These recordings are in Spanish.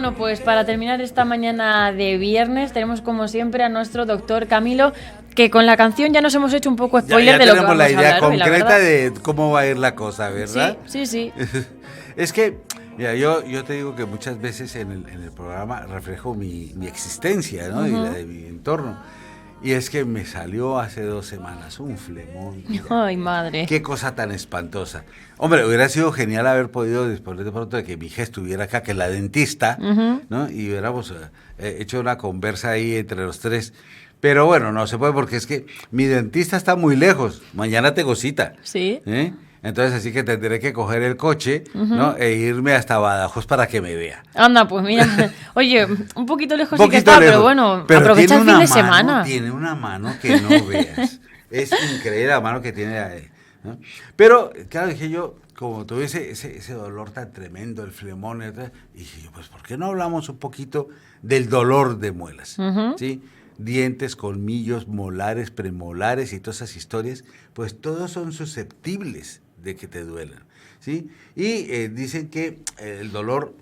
Bueno, pues para terminar esta mañana de viernes tenemos como siempre a nuestro doctor Camilo, que con la canción ya nos hemos hecho un poco spoiler de lo que vamos a hablar. Ya tenemos la idea hoy, concreta de cómo va a ir la cosa, ¿verdad? Sí. Es que, mira, yo te digo que muchas veces en el programa reflejo mi existencia, ¿no? Y la de mi entorno. Y es que me salió hace 2 semanas un flemón. Mira, ay, madre. Qué cosa tan espantosa. Hombre, hubiera sido genial haber podido disponer de pronto de que mi hija estuviera acá, que la dentista, ¿no? Y hubiéramos hecho una conversa ahí entre los tres. Pero bueno, no se puede porque es que mi dentista está muy lejos. Mañana tengo cita. Sí. Entonces así que tendré que coger el coche, ¿no? E irme hasta Badajoz para que me vea. Anda, pues mira, oye, un poquito lejos sí que está, lejos, pero bueno, aprovecha el fin de semana. Tiene una mano que no veas. Es increíble la mano que tiene ahí, ¿no? Pero, claro, dije yo, como tuve ese dolor tan tremendo, el flemón, y dije yo, pues, ¿por qué no hablamos un poquito del dolor de muelas? ¿Sí? Dientes, colmillos, molares, premolares y todas esas historias, pues todos son susceptibles de que te duelan, ¿sí? Y dicen que el dolor,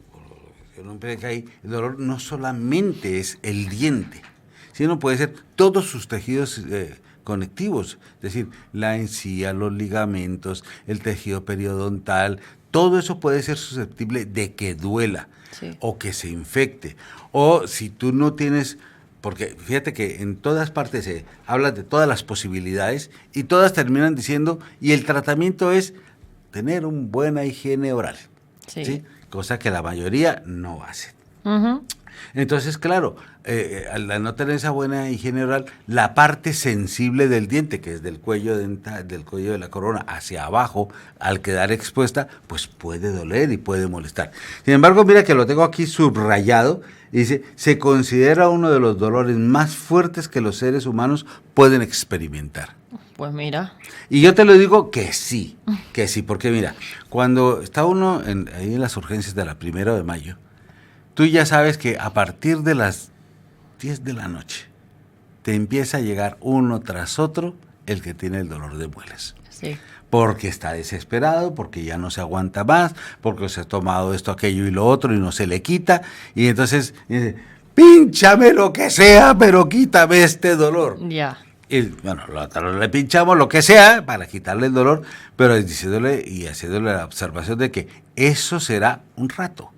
el dolor no solamente es el diente, sino puede ser todos sus tejidos conectivos, es decir, la encía, los ligamentos, el tejido periodontal, todo eso puede ser susceptible de que duela, sí, o que se infecte, o si tú no tienes... Porque fíjate que en todas partes se habla de todas las posibilidades y todas terminan diciendo, y el tratamiento es tener una buena higiene oral, ¿sí? Cosa que la mayoría no hace. Entonces, claro, al no tener esa buena higiene oral, la parte sensible del diente, que es del cuello dental, del cuello de la corona hacia abajo, al quedar expuesta, pues puede doler y puede molestar. Sin embargo, mira que lo tengo aquí subrayado. Dice, se considera uno de los dolores más fuertes que los seres humanos pueden experimentar. Pues mira. Y yo te lo digo que sí, porque mira, cuando está uno ahí en las urgencias de la 1 de mayo, tú ya sabes que a partir de las 10 de la noche te empieza a llegar uno tras otro el que tiene el dolor de muelas. Sí. Porque está desesperado, porque ya no se aguanta más, porque se ha tomado esto, aquello y lo otro y no se le quita. Y entonces dice, pínchame lo que sea, pero quítame este dolor. Ya. Y bueno, le pinchamos lo que sea para quitarle el dolor, pero diciéndole y haciéndole la observación de que eso será un rato.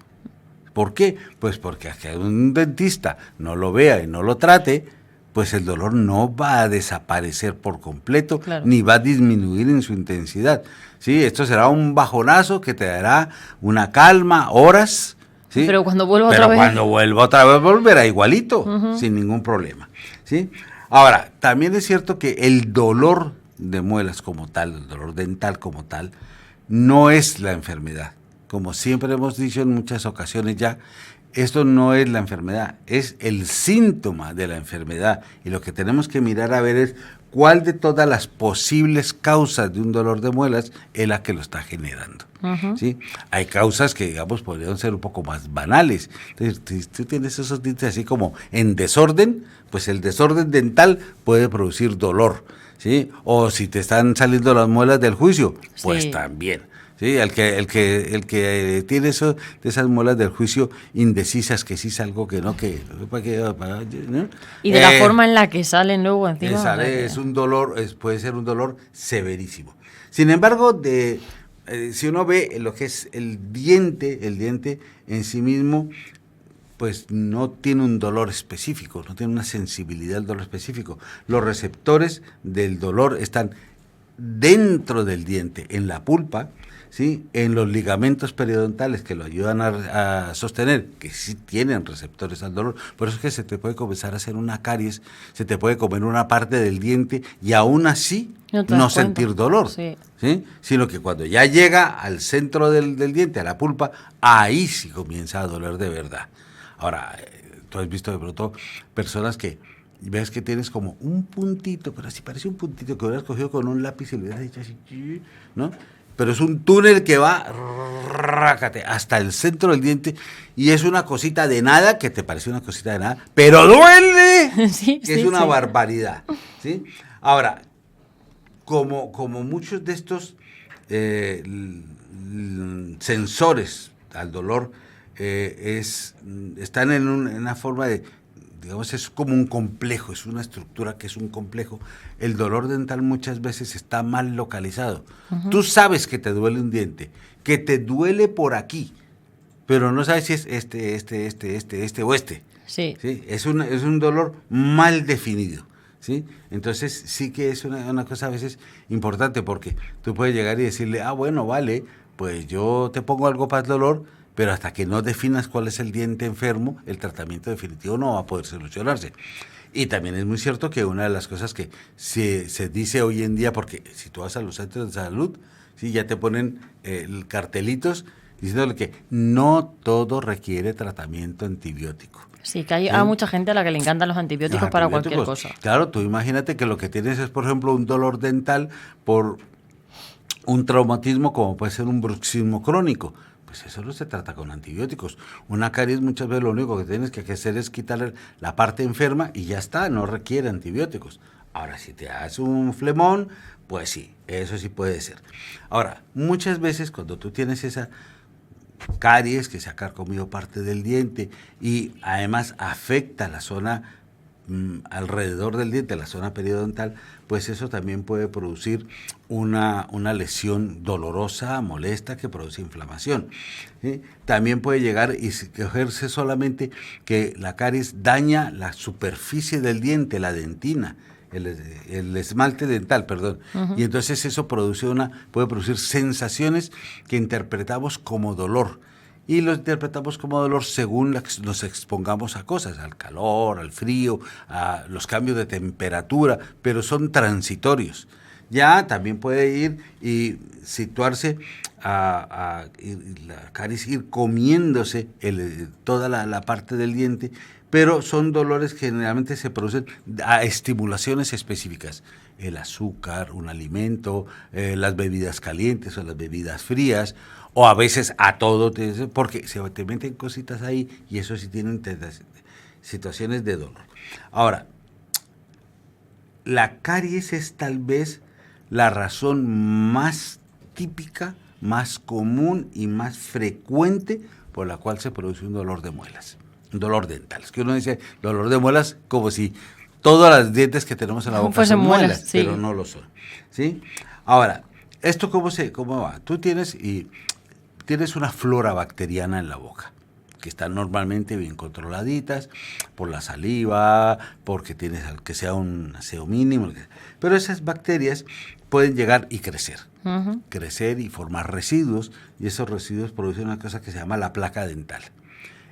¿Por qué? Pues porque hasta un dentista no lo vea y no lo trate, pues el dolor no va a desaparecer por completo, claro, ni va a disminuir en su intensidad. ¿Sí? Esto será un bajonazo que te dará una calma, horas, ¿sí? Pero cuando vuelva otra vez... cuando vuelva otra vez volverá igualito, sin ningún problema, ¿sí? Ahora, también es cierto que el dolor de muelas como tal, el dolor dental como tal, no es la enfermedad. Como siempre hemos dicho en muchas ocasiones ya, esto no es la enfermedad, es el síntoma de la enfermedad. Y lo que tenemos que mirar a ver es cuál de todas las posibles causas de un dolor de muelas es la que lo está generando. ¿Sí? Hay causas que, digamos, podrían ser un poco más banales. Entonces, si tú tienes esos dientes así como en desorden, pues el desorden dental puede producir dolor, ¿sí? O si te están saliendo las muelas del juicio, pues también. Sí, el que tiene eso, de esas muelas del juicio indecisas, que sí salgo, que no, que... ¿no? Y de la forma en la que salen luego encima. Es un dolor, puede ser un dolor severísimo. Sin embargo, si uno ve lo que es el diente en sí mismo, pues no tiene un dolor específico, no tiene una sensibilidad al dolor específico. Los receptores del dolor están dentro del diente, en la pulpa, ¿sí? En los ligamentos periodontales que lo ayudan a sostener, que sí tienen receptores al dolor. Por eso es que se te puede comenzar a hacer una caries, se te puede comer una parte del diente y aún así no sentir dolor, ¿sí? Sino que cuando ya llega al centro del diente, a la pulpa, ahí sí comienza a doler de verdad. Ahora, tú has visto de pronto personas que ves que tienes como un puntito, pero así parece un puntito que hubieras cogido con un lápiz y le hubieras hecho así, ¿no? Pero es un túnel que va hasta el centro del diente y es una cosita de nada, que te parece una cosita de nada, pero duele, sí, que es una barbaridad, ¿sí? Ahora, como muchos de estos sensores al dolor están en una forma de, digamos, es como un complejo, es una estructura que es un complejo. El dolor dental muchas veces está mal localizado. Tú sabes que te duele un diente, que te duele por aquí, pero no sabes si es este o este. Sí. ¿Sí? Es un dolor mal definido. ¿Sí? Entonces sí que es una cosa a veces importante, porque tú puedes llegar y decirle, bueno, vale, pues yo te pongo algo para el dolor, pero hasta que no definas cuál es el diente enfermo, el tratamiento definitivo no va a poder solucionarse. Y también es muy cierto que una de las cosas que se dice hoy en día, porque si tú vas a los centros de salud, ¿sí? Ya te ponen cartelitos diciéndole que no todo requiere tratamiento antibiótico. Sí, que hay mucha gente a la que le encantan los antibióticos para cualquier cosa. Claro, tú imagínate que lo que tienes es, por ejemplo, un dolor dental por un traumatismo como puede ser un bruxismo crónico. Pues eso no se trata con antibióticos. Una caries muchas veces lo único que tienes que hacer es quitarle la parte enferma y ya está, no requiere antibióticos. Ahora, si te hace un flemón, pues sí, eso sí puede ser. Ahora, muchas veces cuando tú tienes esa caries que se ha carcomido parte del diente y además afecta la zona alrededor del diente, la zona periodontal, pues eso también puede producir una lesión dolorosa, molesta, que produce inflamación. ¿Sí? También puede llegar y cogerse solamente que la caries daña la superficie del diente, la dentina, el esmalte dental, perdón. Y entonces eso puede producir sensaciones que interpretamos como dolor. Y lo interpretamos como dolor según nos expongamos a cosas, al calor, al frío, a los cambios de temperatura, pero son transitorios. Ya también puede ir y situarse la caries, ir comiéndose toda la parte del diente, pero son dolores que generalmente se producen a estimulaciones específicas. El azúcar, un alimento, las bebidas calientes o las bebidas frías, o a veces a todo, porque se te meten cositas ahí y eso sí tienen situaciones de dolor. Ahora, la caries es tal vez la razón más típica, más común y más frecuente por la cual se produce un dolor de muelas, un dolor dental. Es que uno dice dolor de muelas como si todas las dientes que tenemos en la boca son muelas, sí, pero no lo son. ¿Sí? Ahora, ¿esto cómo va? Tú tienes una flora bacteriana en la boca, que están normalmente bien controladitas por la saliva, porque tienes que sea un aseo mínimo, pero esas bacterias pueden llegar y crecer, crecer y formar residuos, y esos residuos producen una cosa que se llama la placa dental.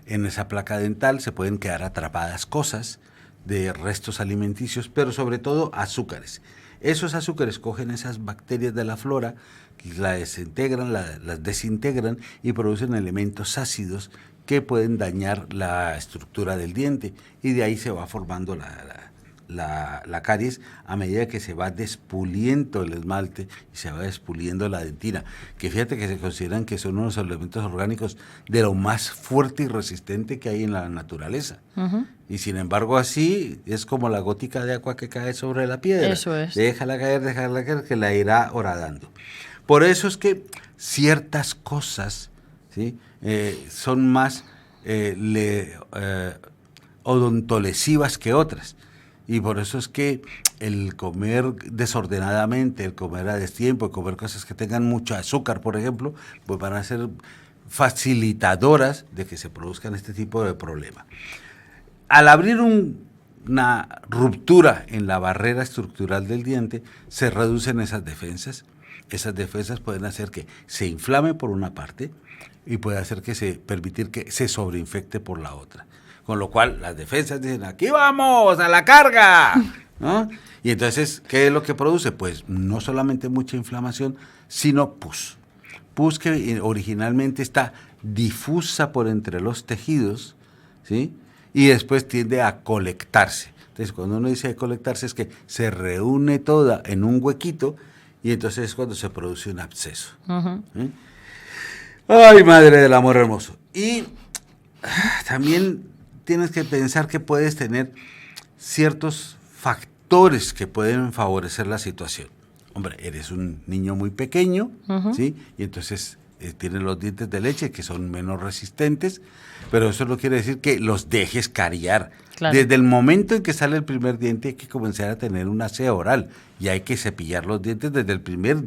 En esa placa dental se pueden quedar atrapadas cosas de restos alimenticios, pero sobre todo azúcares. Esos azúcares cogen esas bacterias de la flora, las desintegran y producen elementos ácidos que pueden dañar la estructura del diente, y de ahí se va formando la caries a medida que se va despuliendo el esmalte y se va despuliendo la dentina, que fíjate que se consideran que son unos elementos orgánicos de lo más fuerte y resistente que hay en la naturaleza. Y sin embargo así es como la gótica de agua que cae sobre la piedra. Eso es. Déjala caer, que la irá horadando. Por eso es que ciertas cosas, ¿sí? Son más odontolesivas que otras. Y por eso es que el comer desordenadamente, el comer a destiempo, el comer cosas que tengan mucho azúcar, por ejemplo, pues van a ser facilitadoras de que se produzcan este tipo de problemas. Al abrir una ruptura en la barrera estructural del diente, se reducen esas defensas. Esas defensas pueden hacer que se inflame por una parte y puede hacer permitir que se sobreinfecte por la otra. Con lo cual las defensas dicen, aquí vamos, a la carga, ¿no? Y entonces, ¿qué es lo que produce? Pues no solamente mucha inflamación, sino pus. Pus que originalmente está difusa por entre los tejidos, ¿sí? Y después tiende a colectarse. Entonces, cuando uno dice colectarse es que se reúne toda en un huequito y entonces es cuando se produce un absceso. ¿Sí? ¡Ay, madre del amor hermoso! Y también tienes que pensar que puedes tener ciertos factores que pueden favorecer la situación. Hombre, eres un niño muy pequeño, ¿sí? Y entonces tienen los dientes de leche que son menos resistentes, pero eso no quiere decir que los dejes cariar. Claro. Desde el momento en que sale el primer diente hay que comenzar a tener un aseo oral y hay que cepillar los dientes desde el primer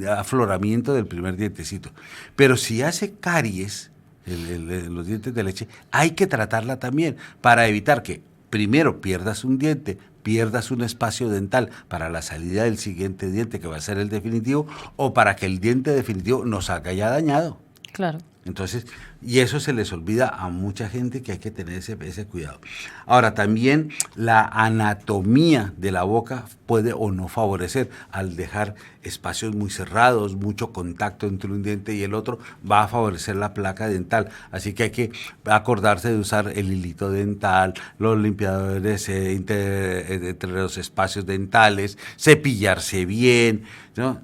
afloramiento del primer dientecito. Pero si hace caries los dientes de leche, hay que tratarla también para evitar que primero pierdas un diente, pierdas un espacio dental para la salida del siguiente diente que va a ser el definitivo, o para que el diente definitivo no salga ya dañado. Claro. Entonces, y eso se les olvida a mucha gente, que hay que tener ese cuidado. Ahora, también la anatomía de la boca puede o no favorecer al dejar espacios muy cerrados, mucho contacto entre un diente y el otro, va a favorecer la placa dental. Así que hay que acordarse de usar el hilito dental, los limpiadores entre los espacios dentales, cepillarse bien, ¿no?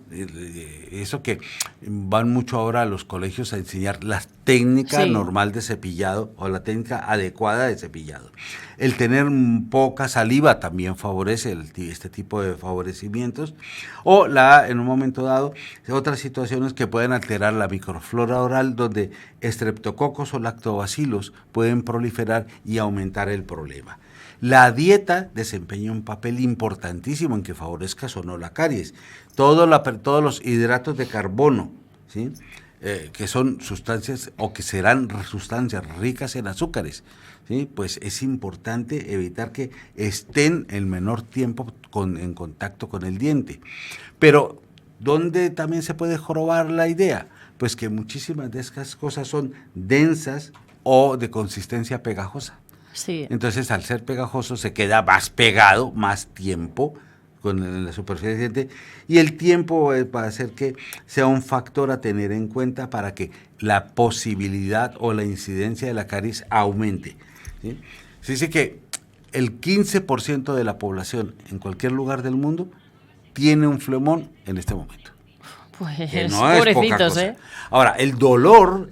Eso que van mucho ahora a los colegios a enseñar la técnica normal de cepillado o la técnica adecuada de cepillado. El tener poca saliva también favorece este tipo de favorecimientos, o en un momento dado otras situaciones que pueden alterar la microflora oral, donde estreptococos o lactobacilos pueden proliferar y aumentar el problema. La desempeña un papel importantísimo en que favorezcas o no la caries. Todos los hidratos de carbono, ¿sí? Que son sustancias o que serán sustancias ricas en azúcares, ¿sí? Pues es importante evitar que estén el menor tiempo en contacto con el diente. Pero, ¿dónde también se puede jorobar la idea? Pues que muchísimas de estas cosas son densas o de consistencia pegajosa. Sí. Entonces, al ser pegajoso, se queda más pegado, más tiempo con la superficie del diente, y el tiempo va a hacer que sea un factor a tener en cuenta para que la posibilidad o la incidencia de la caries aumente, ¿sí? Se dice que el 15% de la población en cualquier lugar del mundo tiene un flemón en este momento. Pues no pobrecitos, es Ahora, el dolor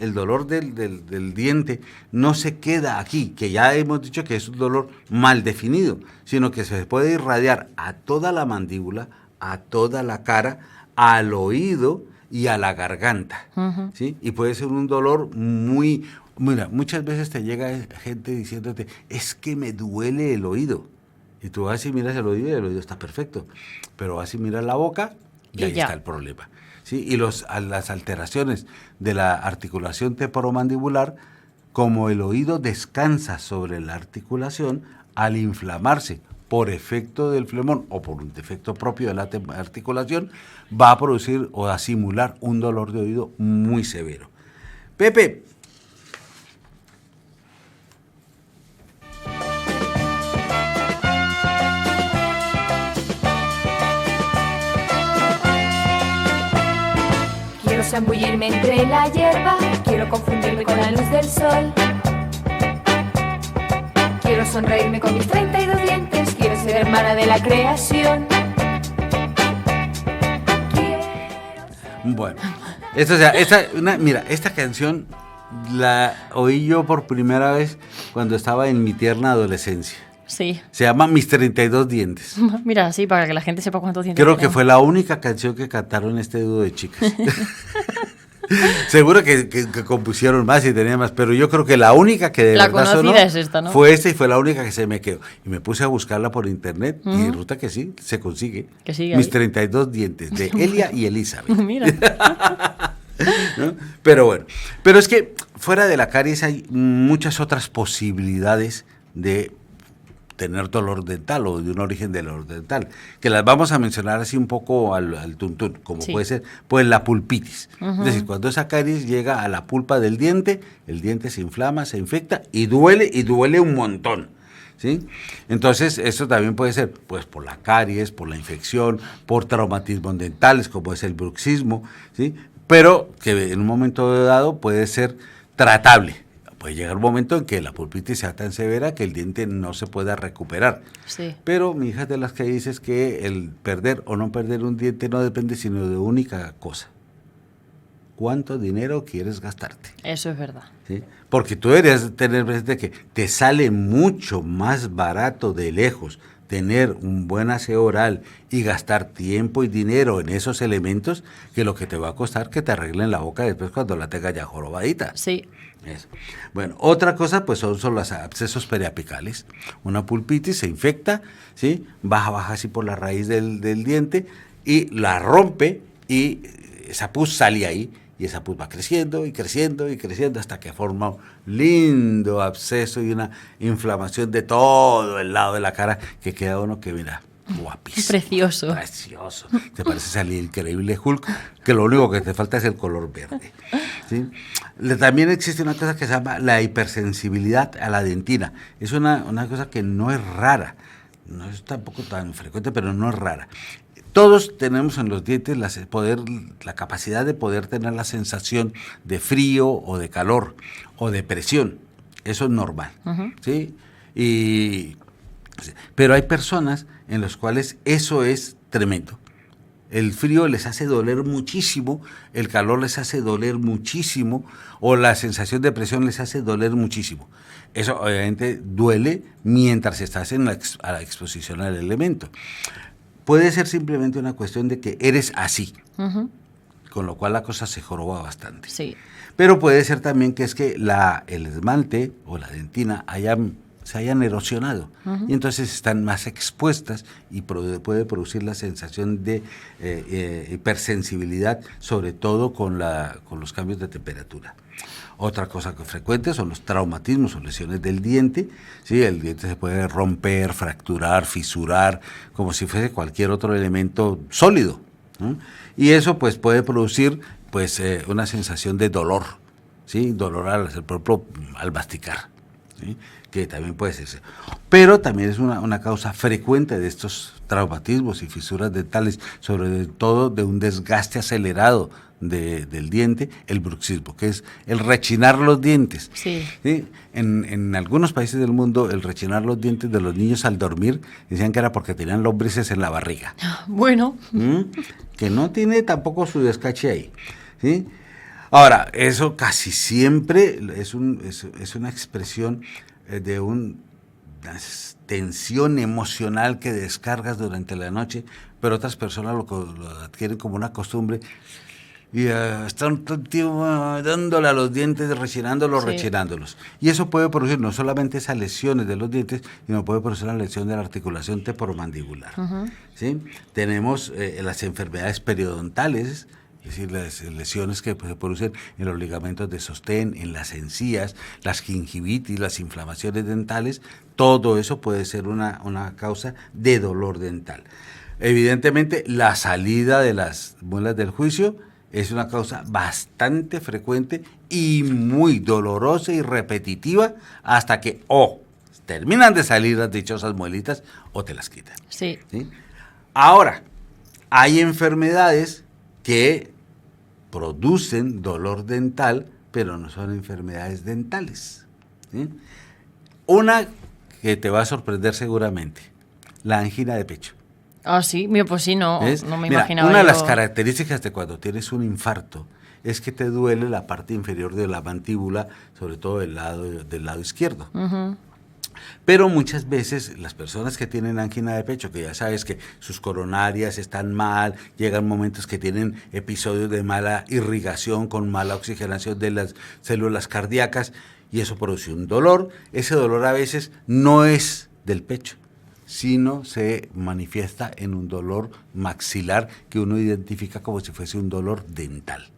del diente no se queda aquí, que ya hemos dicho que es un dolor mal definido, sino que se puede irradiar a toda la mandíbula, a toda la cara, al oído y a la garganta, ¿sí? Y puede ser un dolor muy... Mira, muchas veces te llega gente diciéndote, es que me duele el oído. Y tú vas y miras el oído y el oído está perfecto. Pero vas y miras la boca y ahí está el problema. ¿Sí? Y las alteraciones de la articulación temporomandibular, como el oído descansa sobre la articulación, al inflamarse por efecto del flemón o por un defecto propio de la articulación, va a producir o a simular un dolor de oído muy severo. Pepe. Quiero zambullirme entre la hierba, quiero confundirme con la luz del sol. Quiero sonreírme con mis 32 dientes, quiero ser hermana de la creación. Bueno, mira, esta canción la oí yo por primera vez cuando estaba en mi tierna adolescencia. Sí. Se llama Mis 32 dientes. Mira, sí, para que la gente sepa cuántos dientes Creo tenemos. que fue la única canción que cantaron este dúo de chicas. Seguro que compusieron más y tenían más, pero yo creo que la única que de la verdad conocida sonó es esta, ¿no? fue esta, y fue la única que se me quedó. Y me puse a buscarla por internet y resulta que sí, se consigue. Que sigue Mis ahí. 32 dientes, de Elia y Elizabeth. Mira. ¿No? Pero bueno, pero es que fuera de la caries hay muchas otras posibilidades de tener dolor dental o de un origen del dolor dental, que las vamos a mencionar así un poco al tuntún, como puede ser pues la pulpitis. Es decir, cuando esa caries llega a la pulpa del diente, el diente se inflama, se infecta y duele un montón, ¿sí? Entonces, esto también puede ser pues por la caries, por la infección, por traumatismos dentales, como es el bruxismo, ¿sí? Pero que en un momento dado puede ser tratable. Puede llegar un momento en que la pulpitis sea tan severa que el diente no se pueda recuperar. Sí. Pero mi hija es de las que dices que el perder o no perder un diente no depende sino de única cosa: ¿cuánto dinero quieres gastarte? Eso es verdad. ¿Sí? Porque tú deberías tener presente que te sale mucho más barato de lejos tener un buen aseo oral y gastar tiempo y dinero en esos elementos que lo que te va a costar que te arreglen la boca después cuando la tengas ya jorobadita. Sí. Eso. Bueno, otra cosa pues son los abscesos periapicales. Una pulpitis se infecta, ¿sí? Baja así por la raíz del diente y la rompe y esa pus sale ahí. Y esa pus va creciendo y creciendo y creciendo hasta que forma un lindo absceso y una inflamación de todo el lado de la cara que queda uno que mira, guapísimo. Precioso. Precioso. Te parece salir increíble Hulk, que lo único que te falta es el color verde. ¿Sí? También existe una cosa que se llama la hipersensibilidad a la dentina. Es una cosa que no es rara, no es tampoco tan frecuente, pero no es rara. Todos tenemos en los dientes la capacidad de poder tener la sensación de frío o de calor o de presión. Eso es normal, ¿sí? Pero hay personas en las cuales eso es tremendo. El frío les hace doler muchísimo, el calor les hace doler muchísimo, o la sensación de presión les hace doler muchísimo. Eso obviamente duele mientras estás a la exposición al elemento. Puede ser simplemente una cuestión de que eres así, con lo cual la cosa se joroba bastante. Sí. Pero puede ser también que es que el esmalte o la dentina se hayan erosionado y entonces están más expuestas y puede producir la sensación de hipersensibilidad, sobre todo con los cambios de temperatura. Otra cosa que es frecuente son los traumatismos o lesiones del diente. ¿Sí? El diente se puede romper, fracturar, fisurar, como si fuese cualquier otro elemento sólido, ¿no? Y eso pues puede producir pues una sensación de dolor, ¿sí? Dolor al masticar, ¿sí? Que también puede ser. Pero también es una causa frecuente de estos traumatismos y fisuras dentales, sobre todo de un desgaste acelerado del diente, el bruxismo, que es el rechinar los dientes. Sí. ¿Sí? En algunos países del mundo, el rechinar los dientes de los niños al dormir, decían que era porque tenían lombrices en la barriga. Bueno. Que no tiene tampoco su descache ahí, ¿sí? Ahora, eso casi siempre es una expresión de una tensión emocional que descargas durante la noche, pero otras personas lo adquieren como una costumbre y están todo el tiempo dándole a los dientes, rechinándolos. Y eso puede producir no solamente esas lesiones de los dientes, sino puede producir una lesión de la articulación temporomandibular. ¿Sí? Tenemos las enfermedades periodontales, es decir, las lesiones que se producen en los ligamentos de sostén, en las encías, las gingivitis, las inflamaciones dentales. Todo eso puede ser una causa de dolor dental. Evidentemente, la salida de las muelas del juicio es una causa bastante frecuente y muy dolorosa y repetitiva hasta que terminan de salir las dichosas muelitas o te las quitan. Sí. ¿Sí? Ahora, hay enfermedades que producen dolor dental, pero no son enfermedades dentales. ¿Sí? Una que te va a sorprender seguramente, la angina de pecho. Ah, sí, pues sí, no me imaginaba. Una de las características de cuando tienes un infarto es que te duele la parte inferior de la mandíbula, sobre todo del lado izquierdo. Pero muchas veces las personas que tienen angina de pecho, que ya sabes que sus coronarias están mal, llegan momentos que tienen episodios de mala irrigación con mala oxigenación de las células cardíacas y eso produce un dolor. Ese dolor a veces no es del pecho, sino se manifiesta en un dolor maxilar que uno identifica como si fuese un dolor dental.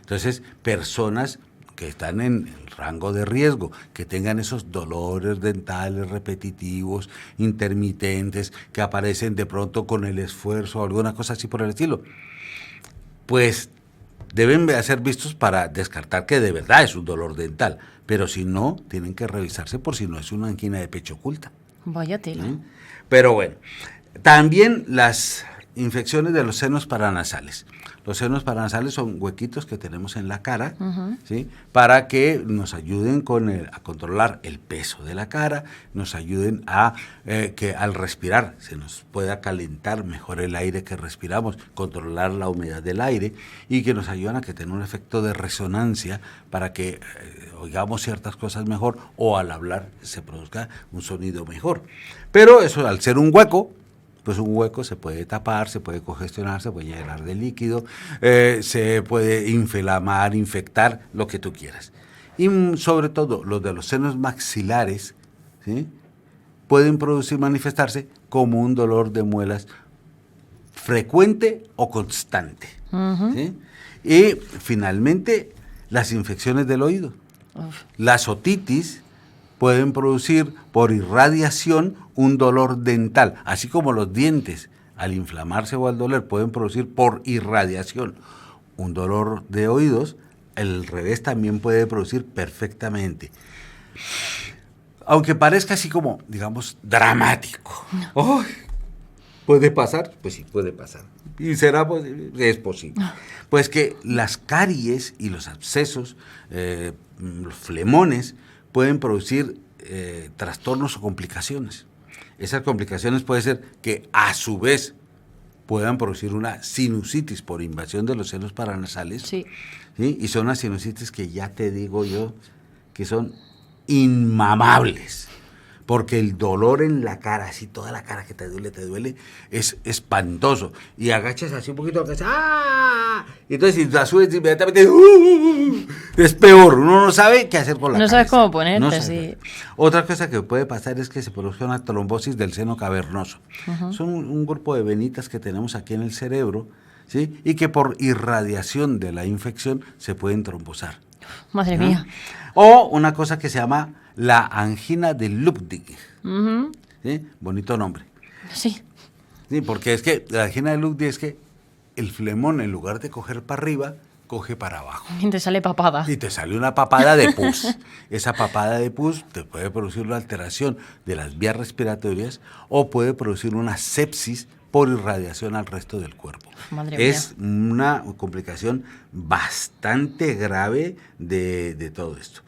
Entonces, personas que están en el rango de riesgo, que tengan esos dolores dentales repetitivos, intermitentes, que aparecen de pronto con el esfuerzo o alguna cosa así por el estilo, pues deben ser vistos para descartar que de verdad es un dolor dental, pero si no, tienen que revisarse por si no es una angina de pecho oculta. Vaya tela. Pero bueno, también las infecciones de los senos paranasales. Los senos paranasales son huequitos que tenemos en la cara, ¿sí? Para que nos ayuden a controlar el peso de la cara, nos ayuden a que al respirar se nos pueda calentar mejor el aire que respiramos, controlar la humedad del aire y que nos ayudan a que tenga un efecto de resonancia para que oigamos ciertas cosas mejor o al hablar se produzca un sonido mejor. Pero eso, al ser un hueco, pues un hueco se puede tapar, se puede congestionar, se puede llenar de líquido, se puede inflamar, infectar, lo que tú quieras. Y sobre todo los de los senos maxilares, ¿sí? Pueden manifestarse como un dolor de muelas frecuente o constante. ¿Sí? Y finalmente las infecciones del oído. Las otitis pueden producir por irradiación un dolor dental, así como los dientes al inflamarse o al doler pueden producir por irradiación un dolor de oídos, el revés también puede producir perfectamente. Aunque parezca así como, digamos, dramático. ¡Oh! ¿Puede pasar? Pues sí, puede pasar. ¿Y será posible? Es posible. Pues que las caries y los abscesos, los flemones, pueden producir trastornos o complicaciones. Esas complicaciones pueden ser que a su vez puedan producir una sinusitis por invasión de los senos paranasales. Sí. ¿Sí? Y son unas sinusitis que ya te digo yo que son inmamables. Porque el dolor en la cara, así toda la cara que te duele, es espantoso. Y agachas así un poquito, ¡ah! Y entonces si la subes inmediatamente, es peor. Uno no sabe qué hacer con la cabeza. No sabes cómo ponerte, sí. Otra cosa que puede pasar es que se produce una trombosis del seno cavernoso. Son un grupo de venitas que tenemos aquí en el cerebro, ¿sí? Y que por irradiación de la infección se pueden trombosar. Madre mía. O una cosa que se llama la angina de Lübdig. ¿Sí? Bonito nombre. Sí. Sí, porque es que la angina de Lübdig es que el flemón, en lugar de coger para arriba, coge para abajo. Y te sale papada. Y te sale una papada de pus. Esa papada de pus te puede producir una alteración de las vías respiratorias o puede producir una sepsis por irradiación al resto del cuerpo. Madre mía. Es una complicación bastante grave de todo esto.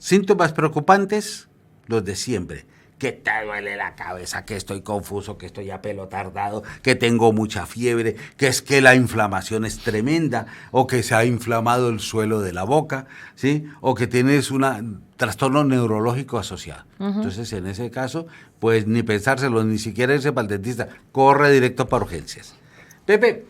Síntomas preocupantes, los de siempre. Que te duele la cabeza, que estoy confuso, que estoy apelotardado, que tengo mucha fiebre, que es que la inflamación es tremenda, o que se ha inflamado el suelo de la boca, ¿sí? O que tienes un trastorno neurológico asociado. Entonces, en ese caso, pues ni pensárselo, ni siquiera irse para el dentista, corre directo para urgencias. Pepe.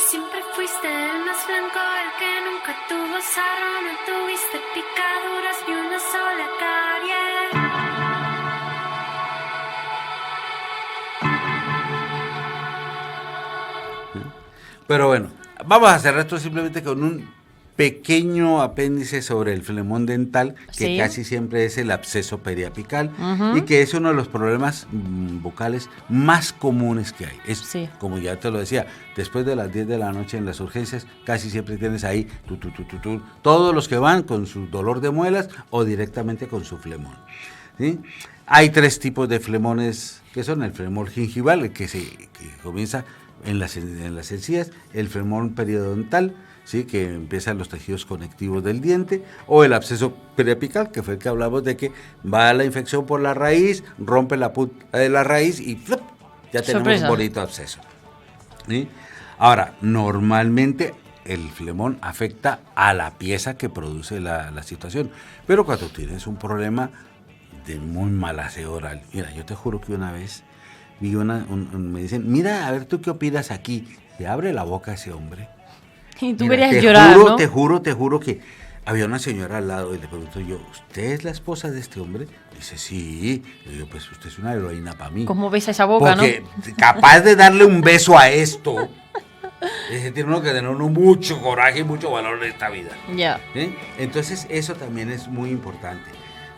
Siempre fuiste el más blanco, el que nunca tuvo sarro, no tuviste picaduras ni una sola carie. Pero bueno, vamos a cerrar esto simplemente con un pequeño apéndice sobre el flemón dental, que ¿sí? Casi siempre es el absceso periapical y que es uno de los problemas bucales más comunes que hay. Es, sí. Como ya te lo decía, después de las 10 de la noche en las urgencias, casi siempre tienes ahí todos los que van con su dolor de muelas o directamente con su flemón. ¿Sí? Hay 3 tipos de flemones, que son el flemón gingival, el que comienza en las encías, el flemón periodontal, ¿sí? Que empiezan los tejidos conectivos del diente, o el absceso periapical, que fue el que hablamos de que va la infección por la raíz, rompe la punta de la raíz y ¡flup! Ya tenemos sorpresa. Un bonito absceso. ¿Sí? Ahora, normalmente el flemón afecta a la pieza que produce la situación, pero cuando tienes un problema de muy mal aseo oral, mira, yo te juro que una vez vi me dicen, mira, a ver tú qué opinas aquí, se abre la boca ese hombre. Y tú querías llorar, ¿no? Te juro que había una señora al lado y le pregunto yo, ¿usted es la esposa de este hombre? Dice, sí. Le digo, pues usted es una heroína para mí. ¿Cómo ves a esa boca, porque capaz de darle un beso a esto, tiene uno que tener mucho coraje y mucho valor en esta vida. Ya. ¿Sí? Entonces, eso también es muy importante.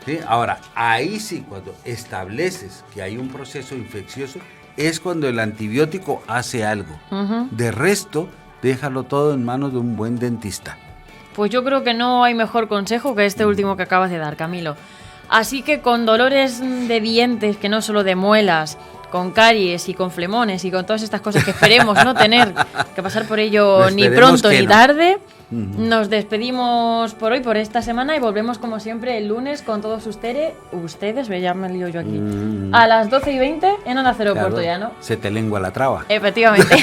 ¿Sí? Ahora, ahí sí, cuando estableces que hay un proceso infeccioso, es cuando el antibiótico hace algo. De resto, déjalo todo en manos de un buen dentista. pues yo creo que no hay mejor consejo que este último que acabas de dar, Camilo. Así que con dolores de dientes, que no solo de muelas, con caries y con flemones y con todas estas cosas que esperemos no tener que pasar por ello ni pronto ni tarde, nos despedimos por hoy, por esta semana, y volvemos como siempre el lunes con todos ustedes, ya me lío yo aquí, a las 12:20 en Onda Cero Puertollano. Se te lengua la traba. Efectivamente.